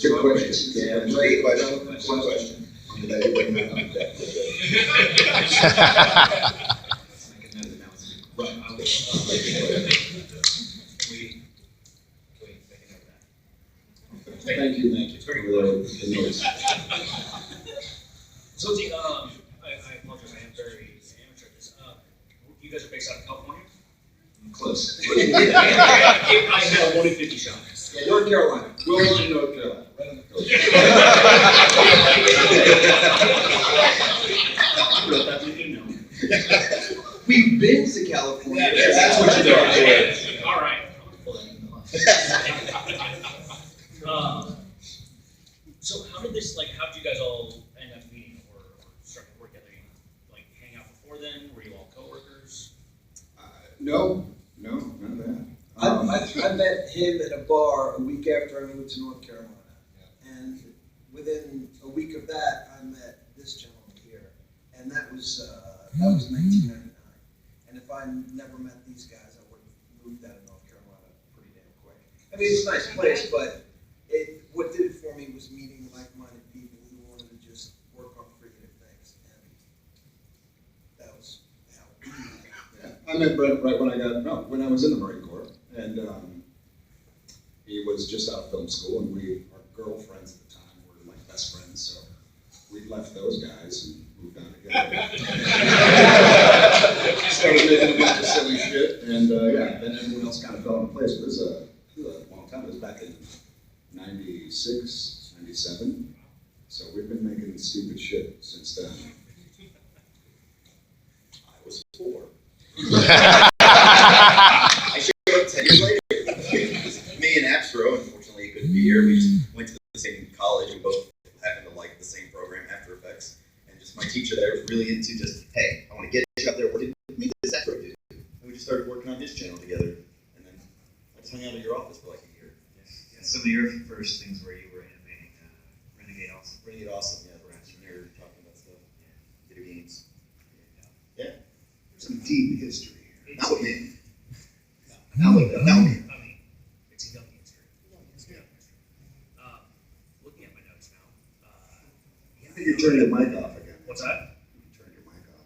Good question. Yeah, great question. Thank you. It's very For the notes. So, I apologize, I am very amateur at this. You guys are based out of California? Close. I have a 1 in 50 shot. Yeah, North Carolina. Wilmington, North Carolina. Right on the coast. We've been to California. Yeah, That's what you're doing. All right. So how did this, how did you guys all end up meeting or start to work together? Like hang out before then? Were you all coworkers? No, none of that. I met him at a bar a week after I moved to North Carolina. And within a week of that, I met this gentleman here. And that was 1999. And if I never met these guys, I would have moved out of North Carolina pretty damn quick. I mean, it's a nice place, but what did it for me was meeting like-minded people who wanted to just work on creative things. And that was how we met. Yeah. I met Brent right when I was in the Marine Corps, and he was just out of film school, and our girlfriends at the time were like best friends, so we left those guys and moved on together. Started making a bunch of silly shit, and then everyone else kind of fell into place. It was a long time. It was back in 96, 97. So we've been making stupid shit since then. I was 4. I showed up 10 years later. Me and Abstro, unfortunately, he couldn't be here. We just went to the same college. We both happened to like the same program, After Effects. And just my teacher there was really into just, hey, I want to get you out there. What did this Abstro do? And we just started working on his channel together. And then I just hung out at your office for like a year. Yeah, some of your first things where you were animating Renegade Awesome. Renegade Awesome, yeah, we're actually here talking about stuff. Yeah. Video games. Yeah. Some deep history here. Not with me. No. I mean, it's a young history. Looking at my notes now. I think you turned your mic off again. What's that? You turned your mic off.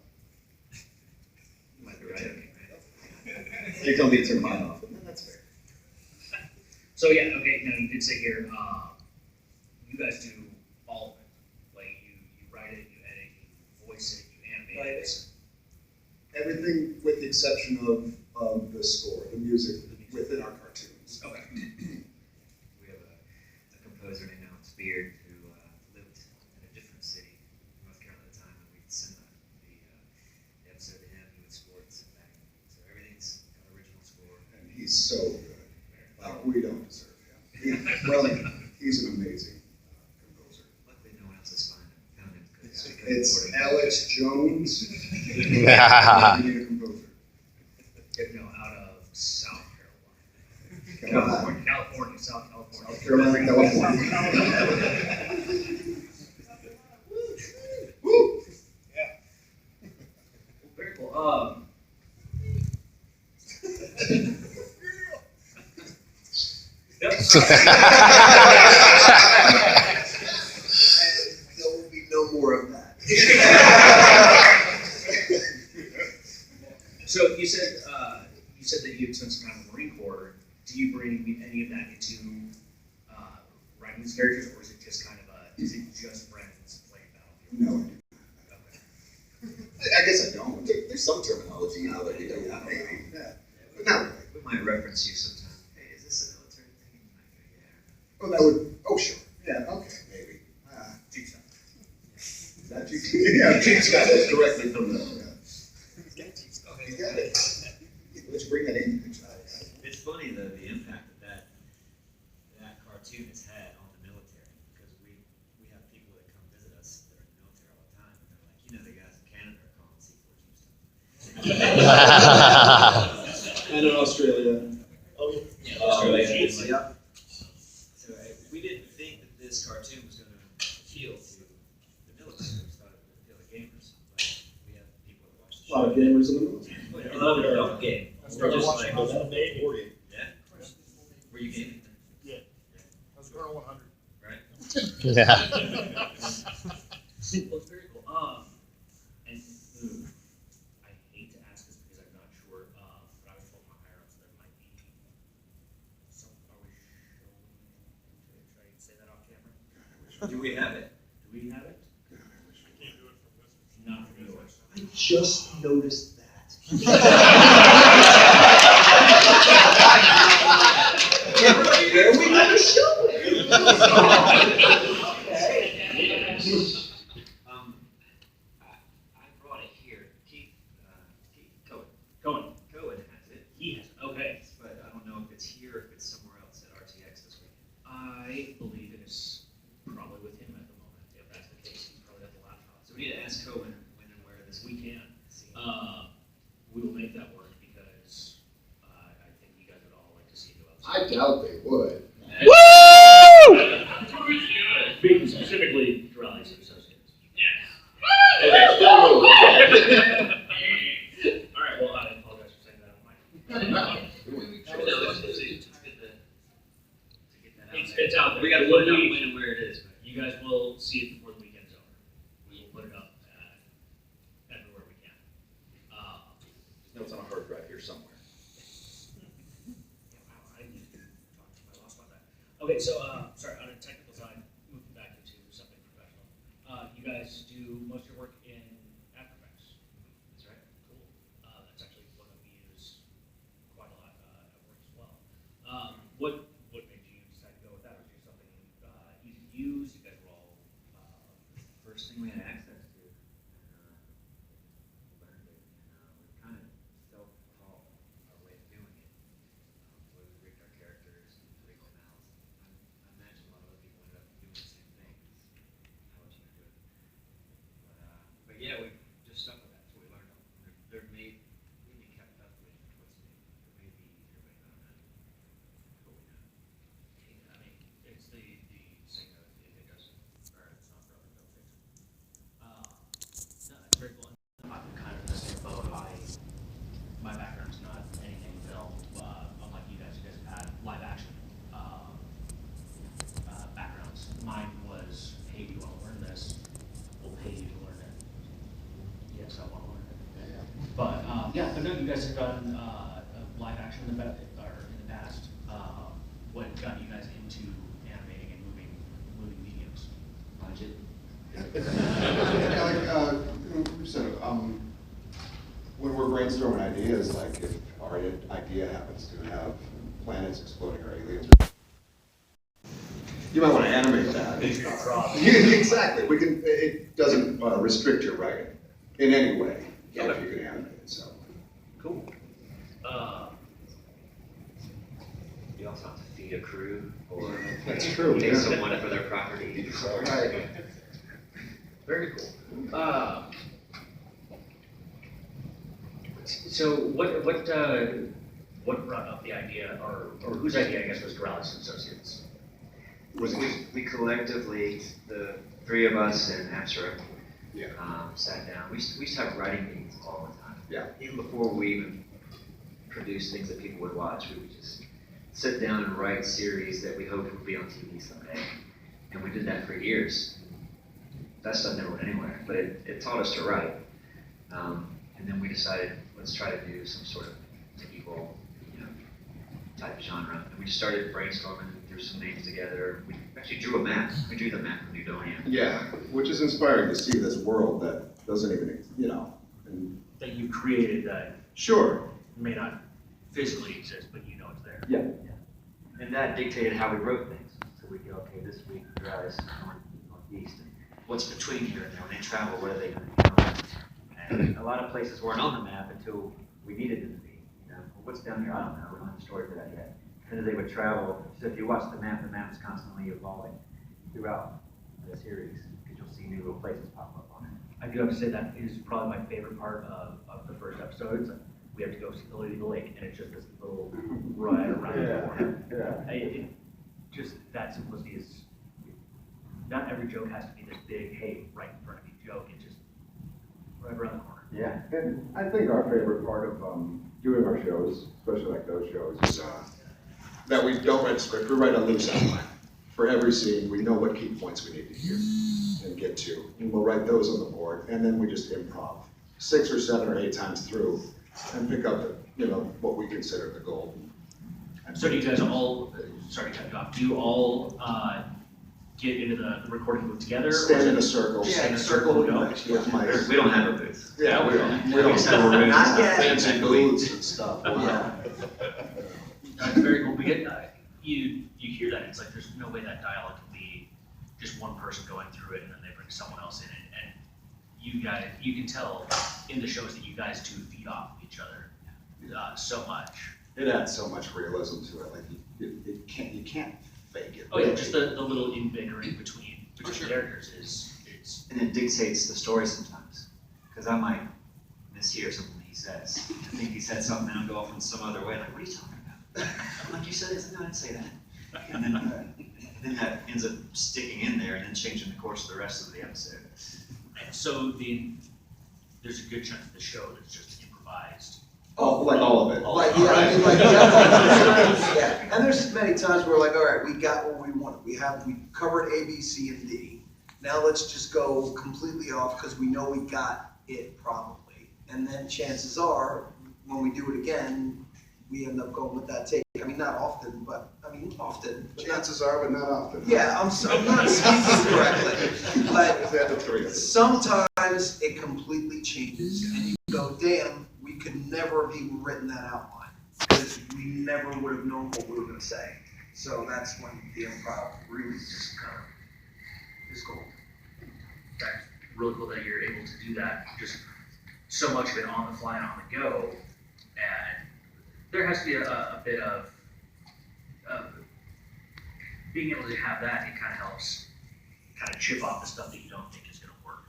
You might be right, okay, You're telling me to turn mine off. No, that's fair. So yeah, okay. Now you did say here, you guys do all of it. Like you write it, you edit, you voice it, you animate it. Everything with the exception of the score, the music within our cartoons. Okay. We have a composer named Alex Beard who lived in a different city, North Carolina at the time, and we'd send the episode to him, he would score it, send back. So everything's got original score. And he's so good. We don't deserve him. Well, he's an amazing composer. Luckily, no one else has found him. It's Alex Jones. Yeah. Being a composer. No, out of South California. California, South California. South Carolina, California. Woo! Very cool. Yep. And there will be no more of that. So you said that you had spent some time in the Marine Corps. Do you bring any of that into writing these characters, or is it just friends playing Battlefield? No, Okay. I guess I don't. There's some terminology, that you don't have, maybe. yeah. But not really. We might reference you sometime. Hey, is this a military thing? You might go, yeah. Oh, that would. Oh, sure. Yeah. Okay. Maybe. Teach them. Is that you? Yeah, Chief's got it directly from the. Okay. You got it. Let's bring that in. It's funny though, the impact that cartoon has had on the military, because we have people that come visit us that are in the military all the time, and they're like, the guys in Canada are calling C14 stuff. And in Australia. Oh yeah. Australia. Yep. So we didn't think that this cartoon was going to appeal to the military. We thought it would appeal to gamers, but we have people that watch the A lot of show. gamers in the military. I love it. Don't game. I started Just watching like- those today. Yeah. Were you gaming then? Yeah. I was Colonel 100. Right. Yeah. Well, it's very cool. And I hate to ask this because I'm not sure, but I was told my higher ups there might be some, are we showing, should I say that off camera? Do we have it? Do we have it? Not from yours. I just noticed that. Where are we gonna show it? I brought it here. Keith Cohen. Cohen has it, He has, okay. but I don't know if it's here or if it's somewhere else at RTX this weekend. I believe it is probably with him at the moment. If that's the case, he's probably got the laptop. So we need to ask Cohen when and where this We weekend. can. We will make that work because I think you guys would all like to see who else. I doubt they would. Speaking specifically, Rallies and Associates. Okay, still moving. All right, well, I apologize for saying that on mic. It's out there. We gotta It will put it out be- when and where it is, but. You guys will see it before the weekend's over. We will put it up everywhere we can. Notes on a hard drive here somewhere. Yeah, wow, I need to talk to my boss about that. Okay, so, sorry, on a technical side, moving back into something professional. You guys do most of your work in After Effects. That's right. Cool. That's actually one that we use quite a lot at work as well. What made you decide to go with that? Was it something easy to use? You guys were all First thing we had access to, and we learned it, and we kind of self-taught our way of doing it. The way we rigged our characters, rigged them out. I imagine a lot of other people ended up doing the same thing. How else you do it? But yeah, we just stuck with that. That's what we learned. They're made, we need kept up with what's new. It may be easier way than that. But we know. I mean, it's the saying that it doesn't, or it's not broken, don't fix it. No, that's very cool. I'm kind of the same boat. My background's not anything film. Unlike you guys have had live action backgrounds. Mine was, hey, do you want to learn this? We'll pay you to learn it. Yes, I want to learn it. But but no, you guys have done live action in the past. What got you guys into animating and moving mediums? Budget. Yeah, like, we said, when we're brainstorming ideas, like if our idea happens to have planets exploding or aliens, you might want to animate that. Exactly. We can. It doesn't restrict your writing in any way if you can animate it. So. Cool. You also have to feed a crew or That's true. pay Yeah. someone for their property. Right. Very cool. So what brought up the idea, or whose idea, I guess, was Rallies and Associates? We collectively, the three of us and Abstra, Yeah. sat down. We used to have writing meetings all the time. Yeah. Even before we even produced things that people would watch, we would just sit down and write series that we hoped would be on TV someday. And we did that for years. That stuff never went anywhere, but it taught us to write. And then we decided, let's try to do some sort of medieval, type genre. And we started brainstorming, threw some names together. We actually drew a map. We drew the map of New Donia. Yeah, which is inspiring to see this world that doesn't even, and That you created that sure. may not physically exist, but you know it's there. Yeah. And that dictated how we wrote things. So we'd go, okay, this week the drive is northeast. And what's between here and there? When they travel, what are they going to do? And a lot of places weren't on the map until we needed them to be. Well, what's down here? I don't know. We don't have a story for that yet. And as they would travel, so if you watch the map is constantly evolving throughout the series because you'll see new little places pop up on it. I do have to say that is probably my favorite part of the first episode. It's like, we have to go see the Lady of the Lake, and it's just this little ride around the corner. Yeah. Just that simplicity is, not every joke has to be this big, hey, right in front of you joke. It's just right around the corner. Yeah. And I think our favorite part of doing our shows, especially like those shows, is that we don't write script, we write a loose outline. for every scene, we know what key points we need to hear and get to. And we'll write those on the board, and then we just improv 6 or 7 or 8 times through and pick up, what we consider the gold. So do you guys all, sorry to cut you off, do you all get into the recording booth together? Stand in a circle. Stand in a circle and go? With mics. We don't have a booth. Yeah, we don't Not yet. fancy booths and stuff. Yeah. That's very cool. You hear that, it's like there's no way that dialogue can be just one person going through it and then they bring someone else in it. And you guys, you can tell in the shows that you guys do feed off of each other so much. It adds so much realism to it, like you can't fake it. Oh yeah, just the little inbickering between Sure. characters is And it dictates the story sometimes. Because I might mishear something he says. I think he said something and I'll go off in some other way, like, what are you talking about? I'm like, you said this? No, I didn't say that. And then that ends up sticking in there and then changing the course of the rest of the episode. and so there's a good chunk of the show that's just improvised. Oh, like all of it. Like, yeah, I mean, like, yeah, and there's many times where like, all right, we got what we wanted. We covered A, B, C, and D. Now let's just go completely off because we know we got it probably. And then chances are, when we do it again, we end up going with that take. I mean, not often, but, often. But not, Chances are, but not often. yeah, I'm not speaking correctly, but They have the 3 of them. sometimes it completely changes and you go, damn, we could never have even written that outline because we never would have known what we were gonna say. So that's when the improv really just kind of is cool. That's really cool that you're able to do that, just so much of it on the fly and on the go. And there has to be a bit of being able to have that. It kind of helps kind of chip off the stuff that you don't think is going to work.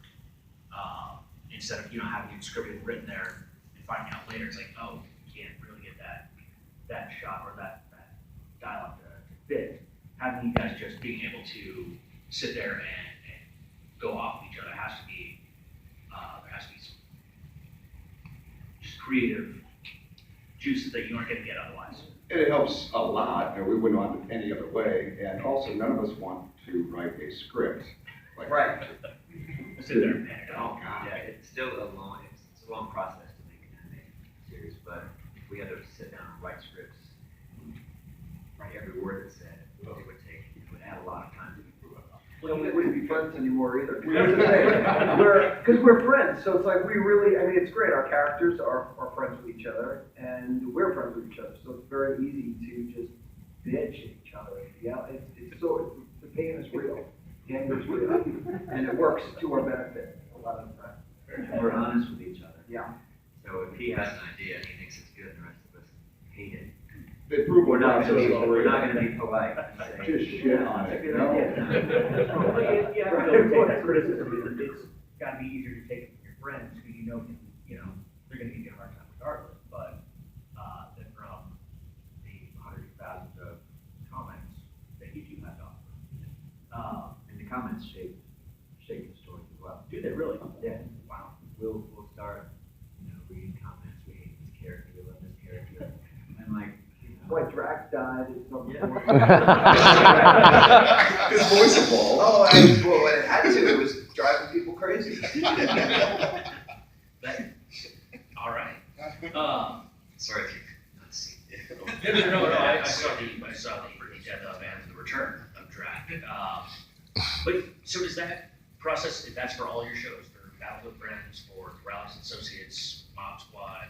Instead of having it scripted and written there and finding out later, it's like, oh, you can't really get that shot or that dialogue to fit. Having you guys just being able to sit there and go off of each other has to be there has to be some just creative juices that you aren't going to get otherwise. And it helps a lot, and we wouldn't want it any other way, and also none of us want to write a script. Like, Right. Sit there and panic. Oh, God. Yeah, it's still it's a long process to make an animated series, but if we had to sit down and write scripts, write every word that's said, it would add a lot of time to improve it. Well, we wouldn't be friends anymore either. Because we're friends, so it's like we really, it's great. Our characters are friends with each other, and we're friends with each other. So it's very easy to just bitch at each other. Yeah, the pain is real, the anger is real, and it works to our benefit a lot of the time. And we're honest with each other. Yeah. So if he has an idea and he thinks it's good and the rest of us hate it, they prove we're not process going to is be polite. And say, just shit on it. Good No. idea. Yeah, I really take that criticism. It's got to be easier to take it from your friends who they're going to give you a hard time regardless. But than from the hundreds of thousands of comments that you do have to offer. And the comments shape the story as well. Do they really? Yeah. Wow. We'll start, reading comments. We hate this character. We love this character. And like, Like Drax died at some Yeah. point. His voice evolved. Oh, when it had to, it was driving people crazy. All right. sorry if you've not seen No. I saw the pretty death of and the return of Drac. But so does that process? That's for all your shows, for Battlefield Friends, for Rallies Associates, Mob Squad.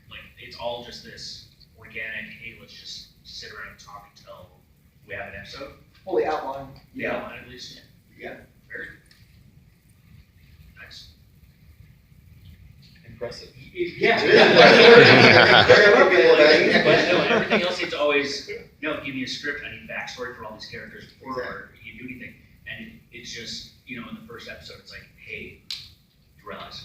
Like it's all just this organic. Hey, let's just sit around and talk until we have an episode. Fully outlined. Yeah, at least. Yeah. Very nice. Impressive. Yeah. But no, everything else, it's always, give me a script, I need backstory for all these characters before you do anything. And it's just, in the first episode, it's like, hey, you realize